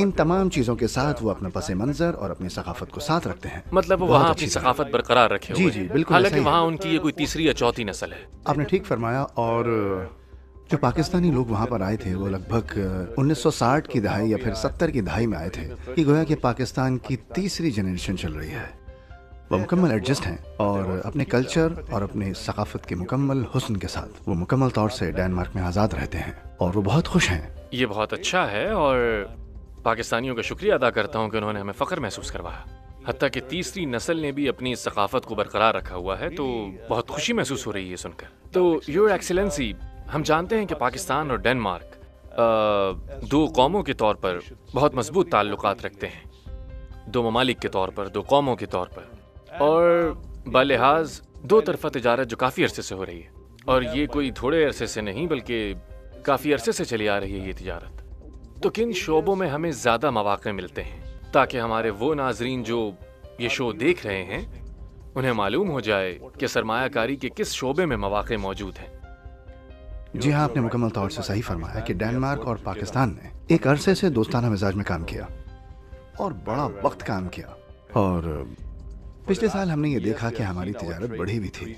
ان تمام چیزوں کے ساتھ وہ اپنا پس منظر اور اپنی ثقافت کو ساتھ رکھتے ہیں. مطلب وہ بہت وہاں اچھی اپنی طرح. ثقافت برقرار رکھے ہوئے جی ہیں. بالکل حالانکہ ایسا ہی وہاں ہے. ان کی یہ کوئی تیسری یا چوتھی نسل ہے. آپ نے ٹھیک فرمایا. اور جو پاکستانی لوگ وہاں پر آئے تھے وہ لگ بھگ 1960 کی دہائی یا پھر 70 کی دہائی میں آئے تھے. یہ گویا کہ پاکستان کی تیسری جنریشن چل رہی ہے. وہ مکمل ایڈجسٹ ہیں اور اپنے کلچر اور اپنے ثقافت کے مکمل حسن کے ساتھ وہ مکمل طور سے ڈینمارک میں آزاد رہتے ہیں اور وہ بہت خوش ہیں. یہ بہت اچھا ہے اور پاکستانیوں کا شکریہ ادا کرتا ہوں کہ انہوں نے ہمیں فخر محسوس کروایا. حتیٰ کہ تیسری نسل نے بھی اپنی ثقافت کو برقرار رکھا ہوا ہے تو بہت خوشی محسوس ہو رہی ہے سن کر. تو یور ایکسیلنسی، ہم جانتے ہیں کہ پاکستان اور ڈنمارک دو قوموں کے طور پر بہت مضبوط تعلقات رکھتے ہیں. دو ممالک کے طور پر، دو قوموں کے طور پر، اور بلحاظ دو طرفہ تجارت جو کافی عرصے سے ہو رہی ہے. اور یہ کوئی تھوڑے عرصے سے نہیں بلکہ کافی عرصے سے چلی آ رہی ہے یہ تجارت. تو کن شعبوں میں ہمیں زیادہ مواقع ملتے ہیں تاکہ ہمارے وہ ناظرین جو یہ شو دیکھ رہے ہیں انہیں معلوم ہو جائے کہ سرمایہ کاری کے کس شعبے میں مواقع موجود ہیں؟ جی ہاں، آپ نے مکمل طور سے صحیح فرمایا کہ ڈنمارک اور پاکستان نے ایک عرصے سے دوستانہ مزاج میں کام کیا اور بڑا وقت کام کیا. اور پچھلے سال ہم نے یہ دیکھا کہ ہماری تجارت بڑھی بھی تھی.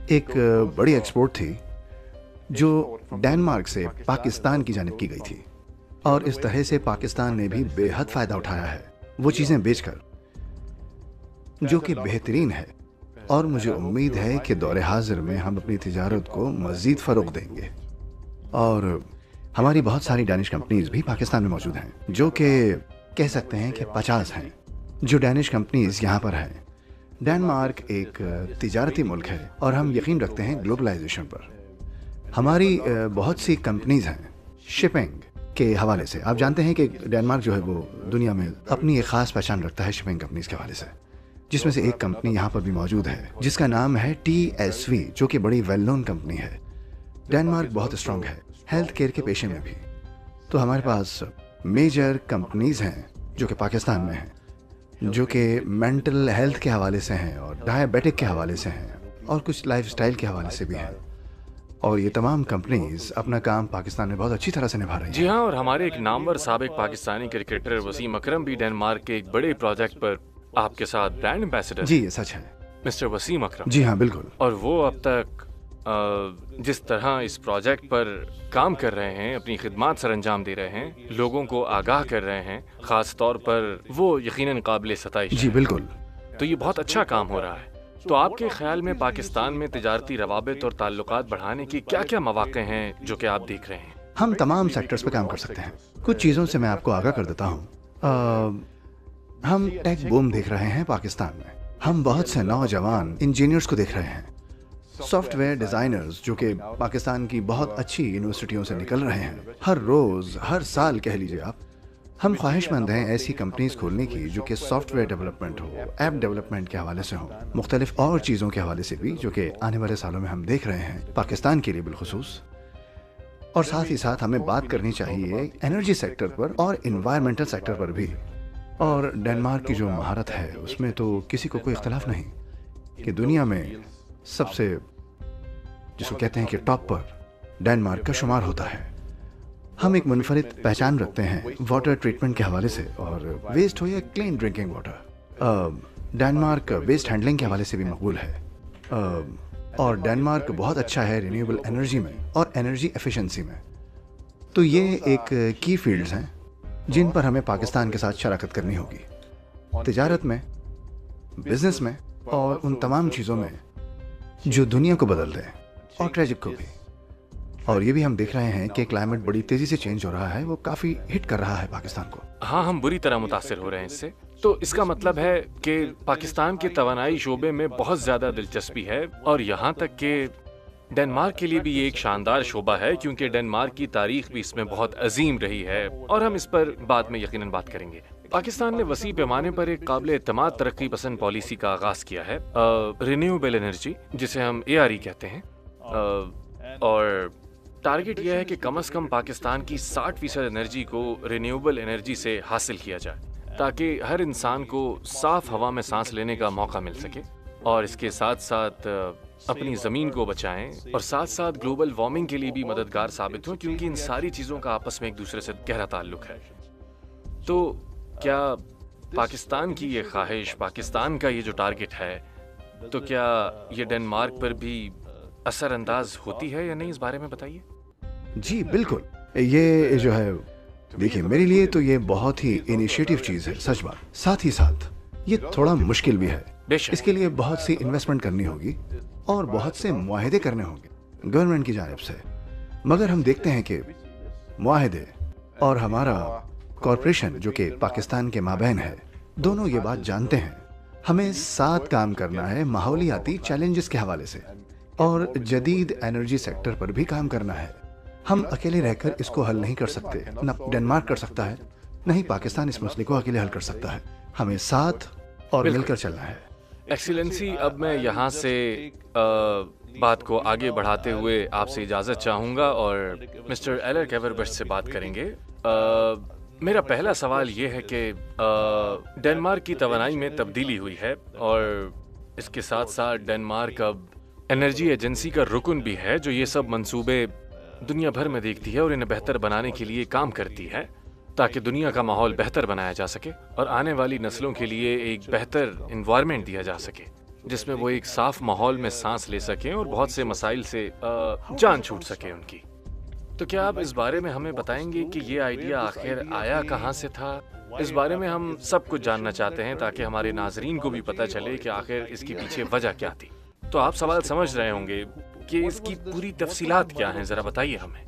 ایک بڑی ایکسپورٹ تھی جو ڈنمارک سے پاکستان کی جانب کی گئی تھی اور اس طرح سے پاکستان نے بھی بے حد فائدہ اٹھایا ہے وہ چیزیں بیچ کر، جو کہ بہترین ہے. اور مجھے امید ہے کہ دور حاضر میں ہم اپنی تجارت کو مزید فروغ دیں گے. اور ہماری بہت ساری ڈینش کمپنیز بھی پاکستان میں موجود ہیں جو کہ کہہ سکتے ہیں کہ 50 ہیں جو ڈینش کمپنیز یہاں پر ہیں. ڈنمارک ایک تجارتی ملک ہے اور ہم یقین رکھتے ہیں گلوبلائزیشن پر. ہماری بہت سی کمپنیز ہیں شپنگ کے حوالے سے. آپ جانتے ہیں کہ ڈنمارک جو ہے وہ دنیا میں اپنی ایک خاص پہچان رکھتا ہے شپنگ کمپنیز کے حوالے سے، جس میں سے ایک کمپنی یہاں پر بھی موجود ہے جس کا نام ہے TSV، جو کہ بڑی ویل نون کمپنی ہے. ڈنمارک بہت اسٹرانگ ہے ہیلتھ کیئر کے پیشے میں بھی. تو ہمارے پاس میجر کمپنیز ہیں جو کہ پاکستان میں ہیں، جو کہ مینٹل ہیلتھ کے حوالے سے ہیں اور ڈائبیٹک کے حوالے سے ہیں اور کچھ لائف سٹائل کے حوالے سے بھی ہیں. اور یہ تمام کمپنیز اپنا کام پاکستان میں بہت اچھی طرح سے نبھا رہی ہیں. جی ہاں، اور ہمارے ایک نامور سابق پاکستانی کرکٹر وسیم اکرم بھی ڈنمارک کے ایک بڑے پروجیکٹ پر آپ کے ساتھ برانڈ ایمبیسڈر. جی یہ سچ ہے. مسٹر وسیم اکرم. جی ہاں بالکل. اور وہ اب تک جس طرح اس پروجیکٹ پر کام کر رہے ہیں، اپنی خدمات سر انجام دے رہے ہیں، لوگوں کو آگاہ کر رہے ہیں، خاص طور پر وہ یقیناً قابل ستائش. جی بالکل. تو یہ بہت اچھا کام ہو رہا ہے. تو آپ کے خیال میں پاکستان میں تجارتی روابط اور تعلقات بڑھانے کے کیا کیا مواقع ہیں جو کہ آپ دیکھ رہے ہیں؟ ہم تمام سیکٹرز پہ کام کر سکتے ہیں. کچھ چیزوں سے میں آپ کو آگاہ کر دیتا ہوں. ہم ٹیک بوم دیکھ رہے ہیں پاکستان میں. ہم بہت سے نوجوان انجینئرز کو دیکھ رہے ہیں، سافٹ ویئر ڈیزائنرز جو کہ پاکستان کی بہت اچھی یونیورسٹیوں سے نکل رہے ہیں. ہر روز، ہر سال کہہ لیجیے آپ. ہم خواہش مند ہیں ایسی کمپنیز کھولنے کی جو کہ soft where development who, app development کے حوالے سے ہو، مختلف اور چیزوں کے حوالے سے بھی جو کہ آنے والے سالوں میں ہم دیکھ رہے ہیں پاکستان کے لیے بالخصوص. اور ساتھ ہی ساتھ ہمیں بات کرنی چاہیے انرجی سیکٹر پر اور انوائرمنٹل سیکٹر پر بھی. اور ڈنمارک کی جو مہارت ہے اس میں تو کسی کو کوئی اختلاف نہیں کہ دنیا میں سب سے جس کو کہتے ہیں کہ ٹاپ پر ڈنمارک کا شمار ہوتا ہے. ہم ایک منفرد پہچان رکھتے ہیں واٹر ٹریٹمنٹ کے حوالے سے، اور ویسٹ ہو یا clean drinking water. Denmark waste handling کے حوالے سے بھی مقبول ہے. اور ڈنمارک بہت اچھا ہے رینیویبل انرجی میں اور انرجی ایفیشنسی میں. تو یہ ایک کی فیلڈز ہیں جن پر ہمیں پاکستان کے ساتھ شراکت کرنی ہوگی، تجارت میں، بزنس میں اور ان تمام چیزوں میں جو دنیا کو بدل دیں اور ٹریجک کو بھی. اور یہ بھی ہم دیکھ رہے ہیں کہ کلائمیٹ بڑی تیزی سے چینج ہو رہا ہے، وہ کافی ہٹ کر رہا ہے پاکستان کو. ہاں، ہم بری طرح متاثر ہو رہے ہیں اس سے. تو اس کا مطلب ہے کہ پاکستان کے توانائی شعبے میں بہت زیادہ دلچسپی ہے، اور یہاں تک کہ ڈنمارک کے لیے بھی یہ ایک شاندار شعبہ ہے کیونکہ ڈنمارک کی تاریخ بھی اس میں بہت عظیم رہی ہے، اور ہم اس پر بعد میں یقیناً بات کریں گے. پاکستان نے وسیع پیمانے پر ایک قابل اعتماد ترقی پسند پالیسی کا آغاز کیا ہے، رینیویبل انرجی جسے ہم ARE کہتے ہیں. اور ٹارگٹ یہ ہے کہ کم از کم پاکستان کی 60% انرجی کو رینیویبل انرجی سے حاصل کیا جائے تاکہ ہر انسان کو صاف ہوا میں سانس لینے کا موقع مل سکے، اور اس کے ساتھ ساتھ اپنی زمین کو بچائیں، اور ساتھ ساتھ گلوبل وارمنگ کے لیے بھی مددگار ثابت ہوں کیونکہ ان ساری چیزوں کا آپس میں ایک دوسرے سے گہرا تعلق ہے. تو کیا پاکستان کی یہ خواہش، پاکستان کا یہ جو ٹارگٹ ہے، تو کیا یہ ڈنمارک پر بھی اثر انداز ہوتی ہے یا نہیں، اس بارے میں بتائیے۔ جی بالکل، یہ جو ہے دیکھیے میرے لیے تو یہ بہت ہی انیشیٹو چیز ہے، سچ بات۔ ساتھ ہی ساتھ یہ تھوڑا مشکل بھی ہے، بے شک اس کے لیے بہت سی انویسٹمنٹ کرنی ہوگی اور بہت سے معاہدے کرنے ہوں گے گورنمنٹ کی جانب سے، مگر ہم دیکھتے ہیں کہ معاہدے اور ہمارا کارپوریشن جو کہ پاکستان کے مابین ہے، دونوں یہ بات جانتے ہیں ہمیں ساتھ کام کرنا ہے ماحولیاتی چیلنجز کے حوالے سے، اور جدید انرجی سیکٹر پر بھی کام کرنا ہے۔ ہم اکیلے رہ کر اس کو حل نہیں کر سکتے، نہ ڈنمارک کر سکتا ہے، نہ ہی پاکستان اس مسئلے کو اکیلے حل کر سکتا ہے، ہمیں ساتھ اور مل کر چلنا ہے۔ ایکسیلنسی، اب میں یہاں سے بات کو آگے بڑھاتے ہوئے آپ سے اجازت چاہوں گا اور مسٹر ایلر کیوربش سے بات کریں گے۔ میرا پہلا سوال یہ ہے کہ ڈنمارک کی توانائی میں تبدیلی ہوئی ہے اور اس کے ساتھ ساتھ ڈنمارک اب انرجی ایجنسی کا رکن بھی ہے، جو یہ سب منصوبے دنیا بھر میں دیکھتی ہے اور انہیں بہتر بنانے کے لیے کام کرتی ہے تاکہ دنیا کا ماحول بہتر بنایا جا سکے اور آنے والی نسلوں کے لیے ایک بہتر انوائرمنٹ دیا جا سکے جس میں وہ ایک صاف ماحول میں سانس لے سکیں اور بہت سے مسائل سے جان چھوٹ سکے ان کی۔ تو کیا آپ اس بارے میں ہمیں بتائیں گے کہ یہ آئیڈیا آخر آیا کہاں سے تھا؟ اس بارے میں ہم سب کچھ جاننا چاہتے ہیں تاکہ ہمارے ناظرین کو بھی پتہ چلے کہ آخر اس کے پیچھے وجہ کیا تھی۔ تو آپ سوال سمجھ رہے ہوں گے کہ اس کی پوری تفصیلات کیا ہیں، ذرا بتائیے ہمیں۔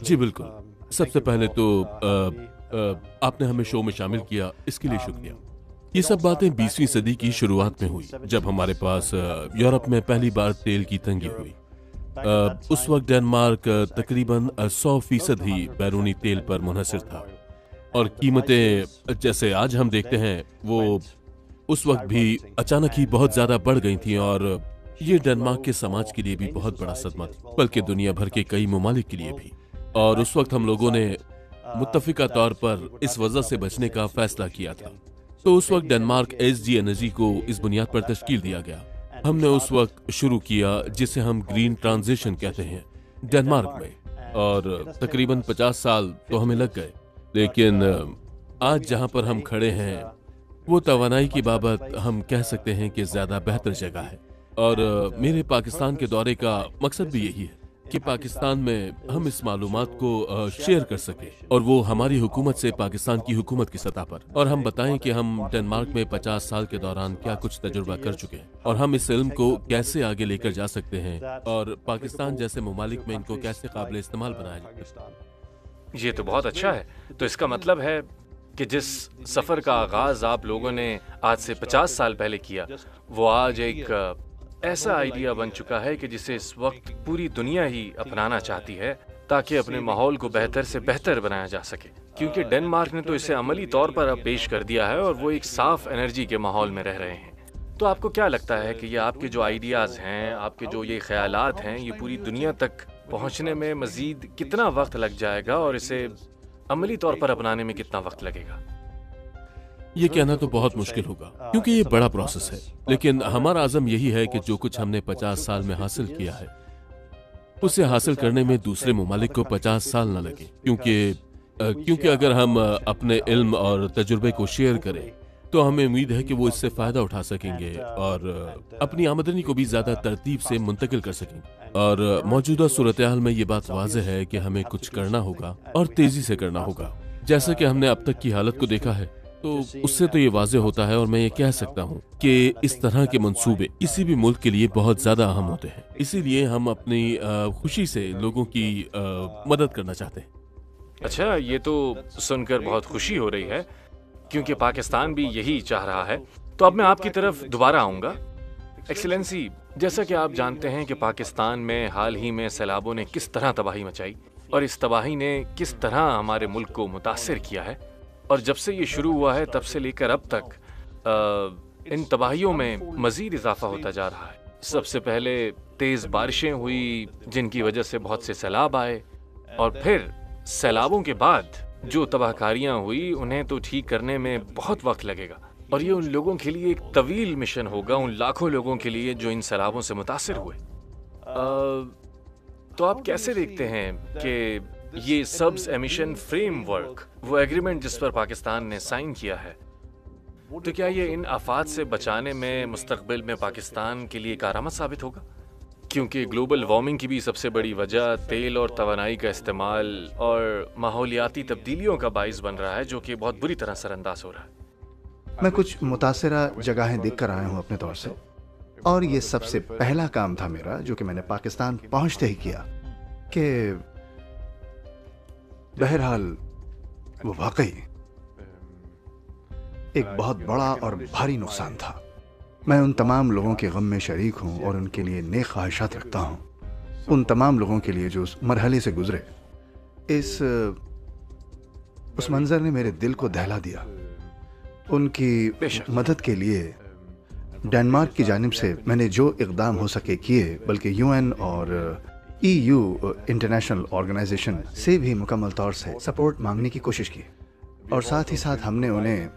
جی بالکل، سب سے پہلے تو آپ نے ہمیں شو میں شامل کیا، اس کے لیے شکریہ۔ یہ سب باتیں 20ویں صدی کی شروعات میں ہوئی جب ہمارے پاس یورپ میں پہلی بار تیل کی تنگی ہوئی۔ اس وقت ڈنمارک تقریباً 100% ہی بیرونی تیل پر منحصر تھا اور قیمتیں جیسے آج ہم دیکھتے ہیں وہ اس وقت بھی اچانک ہی بہت زیادہ بڑھ گئی تھیں، اور یہ ڈنمارک کے سماج کے لیے بھی بہت بڑا صدمہ تھا، بلکہ دنیا بھر کے کئی ممالک کے لیے بھی۔ اور اس وقت ہم لوگوں نے متفقہ طور پر اس وجہ سے بچنے کا فیصلہ کیا تھا۔ تو اس وقت ڈنمارک ایس جی انرجی کو اس بنیاد پر تشکیل دیا گیا۔ ہم نے اس وقت شروع کیا جسے ہم گرین ٹرانزیشن کہتے ہیں ڈنمارک میں، اور تقریباً 50 سال تو ہمیں لگ گئے، لیکن آج جہاں پر ہم کھڑے ہیں وہ توانائی کی بابت ہم کہہ سکتے ہیں کہ زیادہ بہتر جگہ ہے۔ اور میرے پاکستان کے دورے کا مقصد بھی یہی ہے کہ پاکستان میں ہم اس معلومات کو شیئر کر سکیں، اور وہ ہماری حکومت سے پاکستان کی حکومت کی سطح پر، اور ہم بتائیں کہ ہم ڈنمارک میں 50 سال کے دوران کیا کچھ تجربہ کر چکے ہیں اور ہم اس علم کو کیسے آگے لے کر جا سکتے ہیں اور پاکستان جیسے ممالک میں ان کو کیسے قابل استعمال بنایا جا سکتا ہے۔ یہ تو بہت اچھا ہے۔ تو اس کا مطلب ہے کہ جس سفر کا آغاز آپ لوگوں نے آج سے 50 سال پہلے کیا، وہ آج ایک ایسا آئیڈیا بن چکا ہے کہ جسے اس وقت پوری دنیا ہی اپنانا چاہتی ہے تاکہ اپنے ماحول کو بہتر سے بہتر بنایا جا سکے، کیونکہ ڈنمارک نے تو اسے عملی طور پر اب پیش کر دیا ہے اور وہ ایک صاف انرجی کے ماحول میں رہ رہے ہیں۔ تو آپ کو کیا لگتا ہے کہ یہ آپ کے جو آئیڈیاز ہیں، آپ کے جو یہ خیالات ہیں، یہ پوری دنیا تک پہنچنے میں مزید کتنا وقت لگ جائے گا اور اسے عملی طور پر اپنانے میں کتنا وقت لگے گا؟ یہ کہنا تو بہت مشکل ہوگا کیونکہ یہ بڑا پروسیس ہے، لیکن ہمارا عزم یہی ہے کہ جو کچھ ہم نے 50 سال میں حاصل کیا ہے اسے حاصل کرنے میں دوسرے ممالک کو 50 سال نہ لگے، کیونکہ اگر ہم اپنے علم اور تجربے کو شیئر کریں تو ہمیں امید ہے کہ وہ اس سے فائدہ اٹھا سکیں گے اور اپنی آمدنی کو بھی زیادہ ترتیب سے منتقل کر سکیں گے۔ اور موجودہ صورتحال میں یہ بات واضح ہے کہ ہمیں کچھ کرنا ہوگا اور تیزی سے کرنا ہوگا۔ جیسا کہ ہم نے اب تک کی حالت کو دیکھا ہے تو اس سے تو یہ واضح ہوتا ہے، اور میں یہ کہہ سکتا ہوں کہ اس طرح کے منصوبے کسی بھی ملک کے لیے بہت زیادہ اہم ہوتے ہیں، اسی لیے ہم اپنی خوشی سے لوگوں کی مدد کرنا چاہتے ہیں۔ اچھا، یہ تو سن کر بہت خوشی ہو رہی ہے کیونکہ پاکستان بھی یہی چاہ رہا ہے۔ تو اب میں آپ کی طرف دوبارہ آؤں گا۔ ایکسیلنسی، جیسا کہ آپ جانتے ہیں کہ پاکستان میں حال ہی میں سیلابوں نے کس طرح تباہی مچائی اور اس تباہی نے کس طرح ہمارے ملک کو متاثر کیا ہے، اور جب سے یہ شروع ہوا ہے تب سے لے کر اب تک ان تباہیوں میں مزید اضافہ ہوتا جا رہا ہے۔ سب سے پہلے تیز بارشیں ہوئی جن کی وجہ سے بہت سے سیلاب آئے، اور پھر سیلابوں کے بعد جو تباہ کاریاں ہوئی انہیں تو ٹھیک کرنے میں بہت وقت لگے گا، اور یہ ان لوگوں کے لیے ایک طویل مشن ہوگا، ان لاکھوں لوگوں کے لیے جو ان سیلابوں سے متاثر ہوئے۔ تو آپ کیسے دیکھتے ہیں کہ یہ سبز ایمیشن فریم ورک، وہ ایگریمنٹ جس پر پاکستان نے سائن کیا ہے، تو کیا یہ ان آفات سے بچانے میں مستقبل میں پاکستان کے لیے کارآمد ثابت ہوگا؟ کیونکہ گلوبل وارمنگ کی بھی سب سے بڑی وجہ تیل اور توانائی کا استعمال اور ماحولیاتی تبدیلیوں کا باعث بن رہا ہے، جو کہ بہت بری طرح سر انداز ہو رہا ہے۔ میں کچھ متاثرہ جگہیں دیکھ کر آیا ہوں اپنے طور سے، اور یہ سب سے پہلا کام تھا میرا جو کہ میں نے پاکستان پہنچتے ہی کیا، کہ بہرحال وہ واقعی ایک بہت بڑا اور بھاری نقصان تھا۔ میں ان تمام لوگوں کے غم میں شریک ہوں اور ان کے لیے نیک خواہشات رکھتا ہوں، ان تمام لوگوں کے لیے جو اس مرحلے سے گزرے۔ اس منظر نے میرے دل کو دہلا دیا۔ ان کی مدد کے لیے ڈنمارک کی جانب سے میں نے جو اقدام ہو سکے کیے، بلکہ یو این اور EU انٹرنیشنل آرگنائزیشن سے بھی مکمل طور سے سپورٹ مانگنے کی کوشش کی، اور ساتھ ہی ساتھ ہم نے انہیں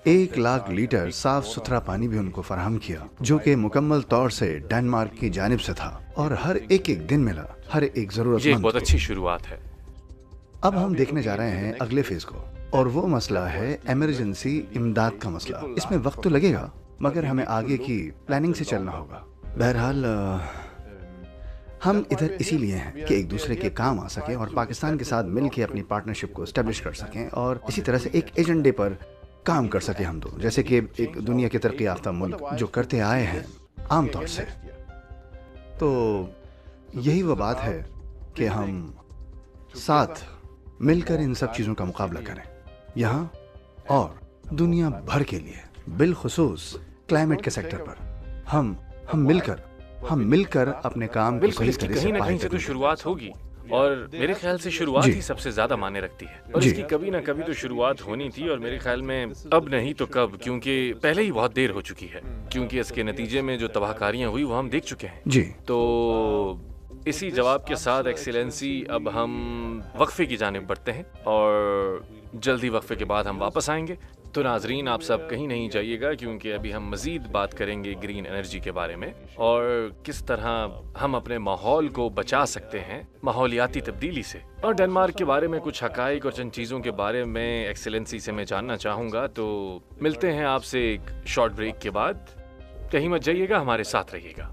1,00,000 لیٹر صاف ستھرا پانی بھی ان کو فراہم کیا، جو کہ مکمل طور سے ڈنمارک کی جانب سے تھا اور ہر ایک دن ملا ہر ایک ضرورت یہ مند بہت کو۔ اچھی شروعات ہے۔ اب ہم دیکھنے جا رہے ہیں اگلے فیز کو، اور وہ مسئلہ ہے ایمرجنسی امداد کا مسئلہ۔ اس میں وقت تو لگے گا، مگر ہمیں آگے کی پلاننگ سے چلنا ہوگا۔ بہرحال ہم ادھر اسی لیے ہیں کہ ایک دوسرے کے کام آ سکیں اور پاکستان کے ساتھ مل کے اپنی پارٹنرشپ کو اسٹیبلش کر سکیں، اور اسی طرح سے ایک ایجنڈے پر کام کر سکیں ہم دو، جیسے کہ ایک دنیا کے ترقی یافتہ ملک جو کرتے آئے ہیں عام طور سے۔ تو یہی وہ بات ہے کہ ہم ساتھ مل کر ان سب چیزوں کا مقابلہ کریں، یہاں اور دنیا بھر کے لیے، بالخصوص کلائمیٹ کے سیکٹر پر۔ ہم مل کر اپنے کام کو بالکل، صحیح اس کی طرح کہیں نہ پائے کہیں سے تو کریں۔ شروعات ہوگی، اور میرے خیال سے شروعات جی۔ ہی سب سے زیادہ معنی رکھتی ہے، اور جی۔ اس کی کبھی نہ کبھی تو شروعات ہونی تھی، اور میرے خیال میں اب نہیں تو کب، کیونکہ پہلے ہی بہت دیر ہو چکی ہے، کیونکہ اس کے نتیجے میں جو تباہ کاریاں ہوئی وہ ہم دیکھ چکے ہیں۔ جی، تو اسی جواب کے ساتھ ایکسیلنسی اب ہم وقفے کی جانب بڑھتے ہیں، اور جلدی وقفے کے بعد ہم واپس آئیں گے۔ تو ناظرین، آپ سب کہیں نہیں جائیے گا، کیونکہ ابھی ہم مزید بات کریں گے گرین انرجی کے بارے میں، اور کس طرح ہم اپنے ماحول کو بچا سکتے ہیں ماحولیاتی تبدیلی سے۔ اور ڈنمارک کے بارے میں کچھ حقائق اور چند چیزوں کے بارے میں ایکسیلنسی سے میں جاننا چاہوں گا۔ تو ملتے ہیں آپ سے ایک شارٹ بریک کے بعد، کہیں مت جائیے گا، ہمارے ساتھ رہیے گا۔